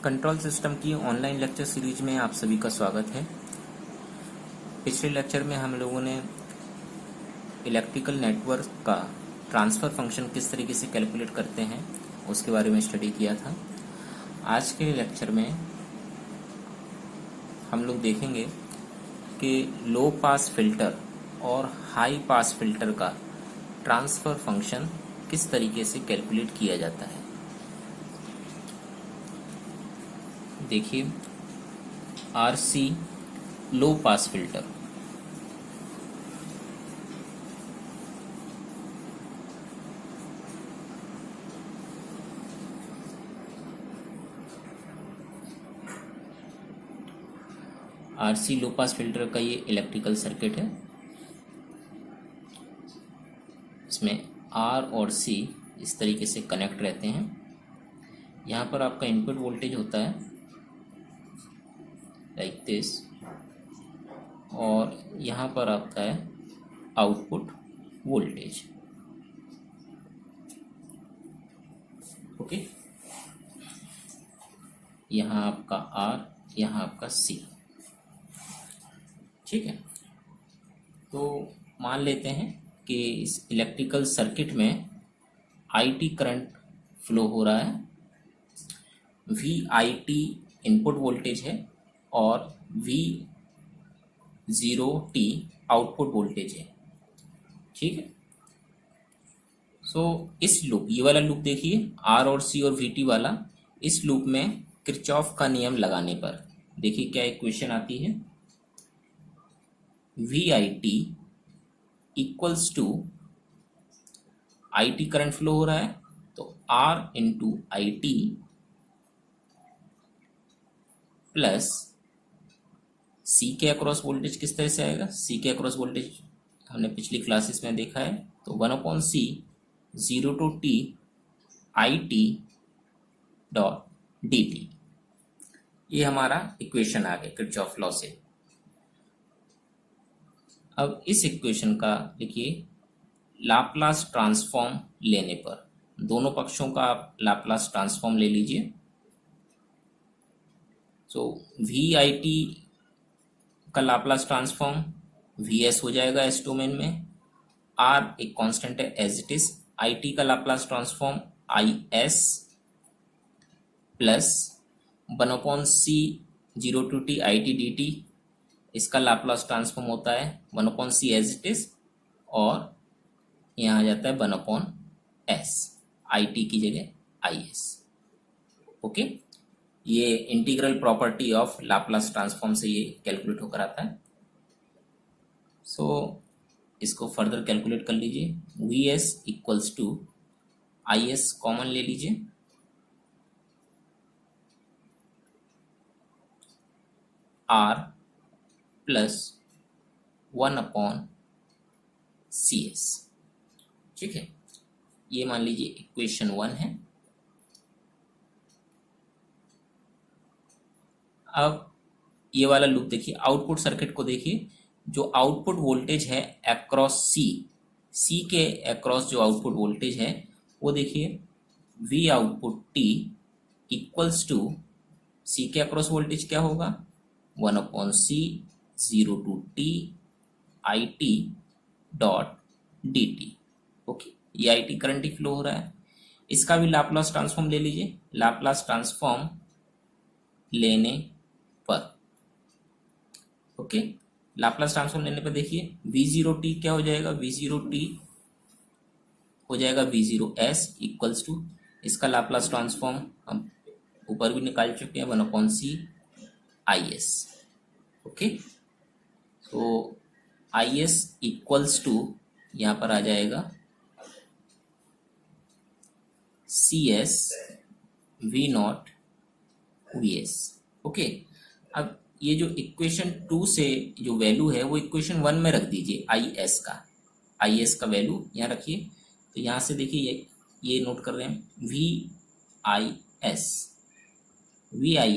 Control system की online lecture series में आप सभी का स्वागत है। पिछले लेक्चर में हम लोगों ने इलेक्ट्रिकल नेटवर्क का ट्रांसफ़र फंक्शन किस तरीके से कैलकुलेट करते हैं उसके बारे में स्टडी किया था। आज के लेक्चर में हम लोग देखेंगे कि लो पास फिल्टर और हाई पास फिल्टर का ट्रांसफ़र फंक्शन किस तरीके से कैलकुलेट किया जाता है। देखिए, आरसी लो पास फिल्टर, आरसी लो पास फिल्टर का ये इलेक्ट्रिकल सर्किट है। इसमें आर और सी इस तरीके से कनेक्ट रहते हैं। यहाँ पर आपका इनपुट वोल्टेज होता है लाइक दिस, और यहाँ पर आपका है आउटपुट वोल्टेज। ओके, यहाँ आपका आर, यहाँ आपका सी। ठीक है, तो मान लेते हैं कि इस इलेक्ट्रिकल सर्किट में आईटी करंट फ्लो हो रहा है। V I T input voltage है और V zero T output voltage है। ठीक है, सो इस लूप, ये वाला लूप देखिए, आर और सी और वी टी वाला, इस लूप में किरचॉफ का नियम लगाने पर देखिए क्या इक्वेशन आती है। V I T equals to, I T current flow हो रहा है तो R into I T plus C के अक्रॉस वोल्टेज। किस तरह से आएगा? सी के अक्रॉस वोल्टेज हमने पिछली क्लासेस में देखा है, तो 1/c 0 to t I T dot D T. ये हमारा इक्वेशन आ गया किरचॉफ लॉ से। अब इस इक्वेशन का देखिए लाप्लास ट्रांसफॉर्म लेने पर, दोनों पक्षों का आप लाप्लास ट्रांसफॉर्म ले लीजिए। सो वी आई टी का लाप्लास ट्रांसफॉर्म वी एस हो जाएगा एस डोमेन में। आर एक कांस्टेंट है as it is. I T का Laplace transform I S plus 1/c 0 to t I T D T. इसका लाप्लास ट्रांसफॉर्म होता है 1/c एज इट इज, और यहाँ आ जाता है 1/s, आई टी की जगह आई एस। ओके, ये integral property of Laplace transform से ये कैलकुलेट होकर आता है। सो इसको फर्दर कैलकुलेट कर लीजिए। V S equals to I S common ले लीजिए, आर प्लस 1/cs। ठीक है, ये मान लीजिए इक्वेशन 1 है। अब ये वाला लूप देखिए, आउटपुट सर्किट को देखिए। जो आउटपुट वोल्टेज है अक्रॉस सी, सी के अक्रॉस जो आउटपुट वोल्टेज है वो देखिए, V output T equals to, C के अक्रॉस वोल्टेज क्या होगा? 1/c 0 to t I T dot D T. Okay, ये आई टी करंट ही फ्लो हो रहा है। इसका भी लाप्लास ट्रांसफॉर्म ले लीजिए। लाप्लास ट्रांसफॉर्म लेने पर, ओके, लाप्लास ट्रांसफॉर्म लेने पर देखिए वी ज़ीरो टी क्या हो जाएगा? वी ज़ीरो टी हो जाएगा V zero S equals to, इसका लाप्लास ट्रांसफॉर्म हम ऊपर भी निकाल चुके हैं 1/c आई एस। ओके, तो आई एस इक्वल्स टू यहाँ पर आ जाएगा C S V not V S. Okay, अब ये जो इक्वेशन 2 से जो वैल्यू है वो इक्वेशन 1 में रख दीजिए। आई एस का वैल्यू यहाँ रखिए। तो यहाँ से देखिए ये नोट कर रहे हैं, V I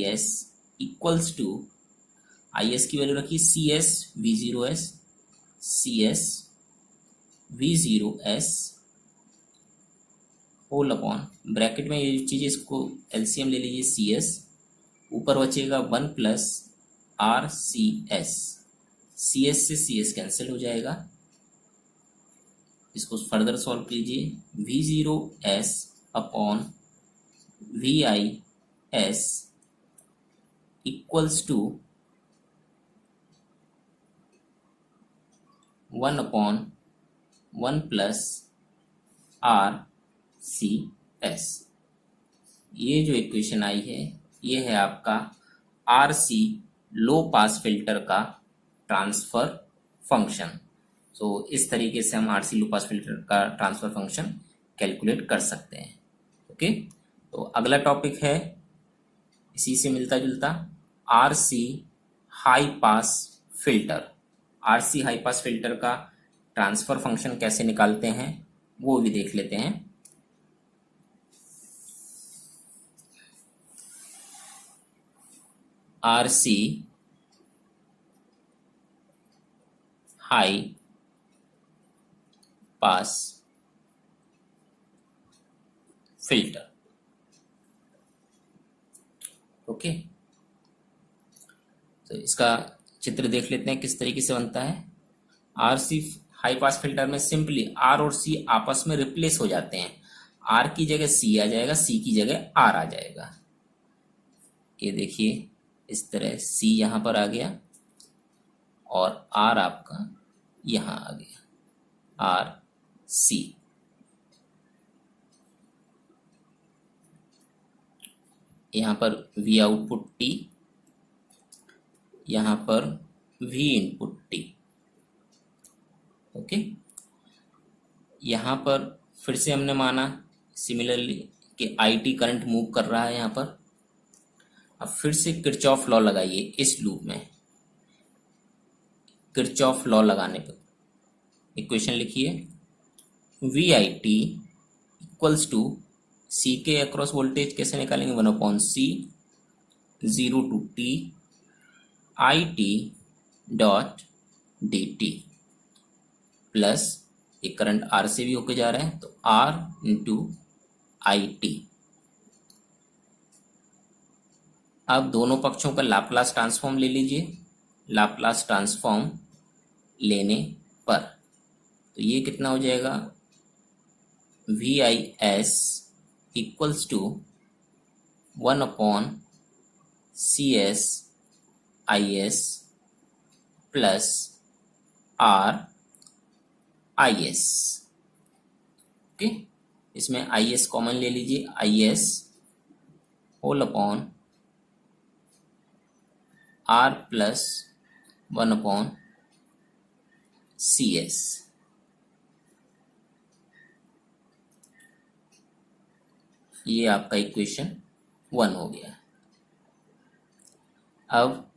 S equals to, I S की वैल्यू रखिए C S V zero S, C S V zero S whole upon, bracket में ये चीज़ें, इसको एलसीएम ले लीजिए, सी एस ऊपर बचेगा 1 plus R C S, C S से सी एस कैंसिल हो जाएगा। इसको फर्दर सॉल्व कीजिए, V zero S upon V I S equals to 1 upon 1 plus R C S. ये जो इक्वेशन आई है ये है आपका R C low pass filter का ट्रांसफर फंक्शन। तो इस तरीके से हम R C low pass filter का ट्रांसफर फंक्शन कैलकुलेट कर सकते हैं। ओके, तो अगला टॉपिक है इसी से मिलता जुलता, R C high pass filter. R C high pass filter का ट्रांसफर फंक्शन कैसे निकालते हैं वो भी देख लेते हैं। R C high pass filter. Okay, तो इसका चित्र देख लेते हैं किस तरीके से बनता है। R C high pass filter में सिंपली आर और सी आपस में रिप्लेस हो जाते हैं। आर की जगह सी आ जाएगा, सी की जगह आर आ जाएगा। ये देखिए इस तरह सी यहां पर आ गया और आर आपका यहां आ गया, आर सी। यहां पर वी आउटपुट टी, यहां पर वी इनपुट टी। ओके, यहां पर फिर से हमने माना सिमिलरली कि आई टी करंट मूव कर रहा है यहां पर। अब फिर से किरचॉफ लॉ लगाइए इस लूप में। किरचॉफ लॉ लगाने पर इक्वेशन लिखिए, V I T equals to C के अक्रॉस वोल्टेज कैसे निकालेंगे, 1 upon C 0 to T I T dot D T plus एक करंट आर से भी होके जा रहा है तो आर इंटू आई टी। अब दोनों पक्षों का लाप्लास ट्रांसफॉर्म ले लीजिए। लाप्लास ट्रांसफॉर्म लेने पर तो ये कितना हो जाएगा, V I S equals to 1 upon C S I S plus R I S. Okay, इसमें आई एस कॉमन ले लीजिए, I S whole upon R plus 1 upon C S. ये आपका इक्वेशन 1 हो गया। अब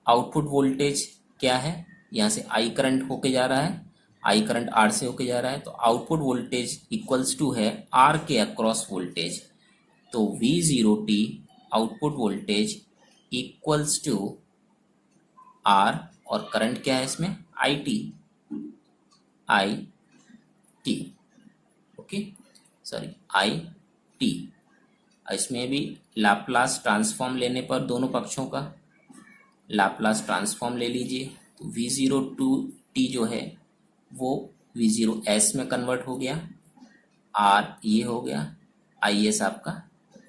आउटपुट वोल्टेज क्या है, यहाँ से आई करंट होके जा रहा है, आई करंट आर से होके जा रहा है, तो आउटपुट वोल्टेज इक्वल्स टू है आर के अक्रॉस वोल्टेज। तो V zero T output voltage equals to R, और करंट क्या है इसमें, I T, I T. Okay, sorry I T. इसमें भी लाप्लास ट्रांसफॉर्म लेने पर दोनों पक्षों का लाप्लास ट्रांसफॉर्म ले लीजिए। तो वी जीरो टू टी जो है वो वी जीरो एस में कन्वर्ट हो गया, आर ये हो गया, आई एस आपका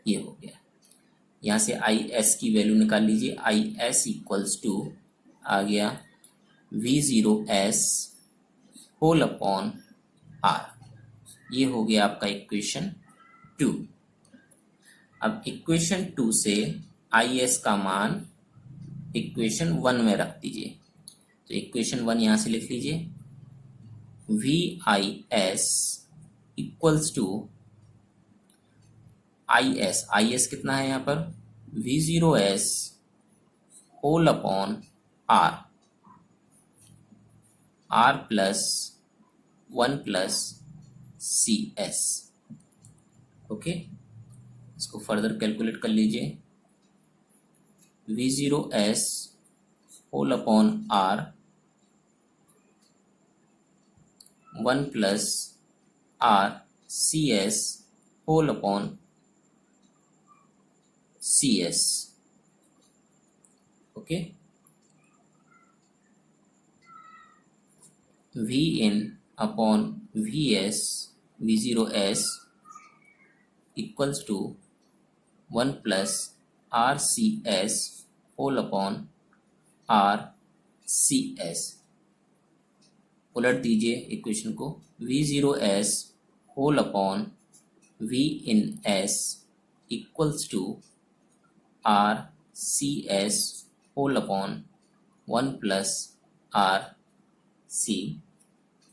ये हो गया। यहाँ से आई एस की वैल्यू निकाल लीजिए, आई एस इक्वल्स टू आ गया V zero S whole upon R. ये हो गया आपका इक्वेशन 2। अब इक्वेशन 2 से आई एस का मान इक्वेशन 1 में रख दीजिए। तो इक्वेशन 1 यहाँ से लिख लीजिए, V I S equals to I S कितना है यहाँ पर, V zero S whole upon R, R plus 1 plus C S. Okay, इसको फर्दर कैलकुलेट कर लीजिए, V zero S whole upon R 1 plus R C S whole upon C S. Okay. V in upon V S V zero S equals to 1 plus R C S whole upon R C S. उलट दीजिए equation को, V zero S whole upon V in S equals to R C S whole upon 1 plus R C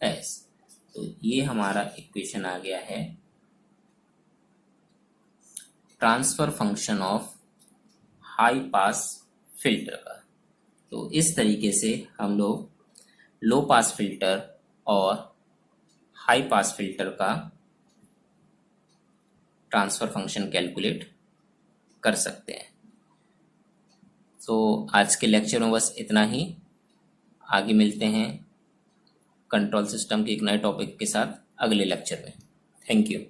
S. तो ये हमारा equation आ गया है transfer function of high pass filter का। तो इस तरीके से हम लोग लो पास फिल्टर और हाई पास फिल्टर का ट्रांसफर फंक्शन कैलकुलेट कर सकते हैं। तो आज के लेक्चर में बस इतना ही। आगे मिलते हैं कंट्रोल सिस्टम के एक नए टॉपिक के साथ अगले लेक्चर में। Thank you.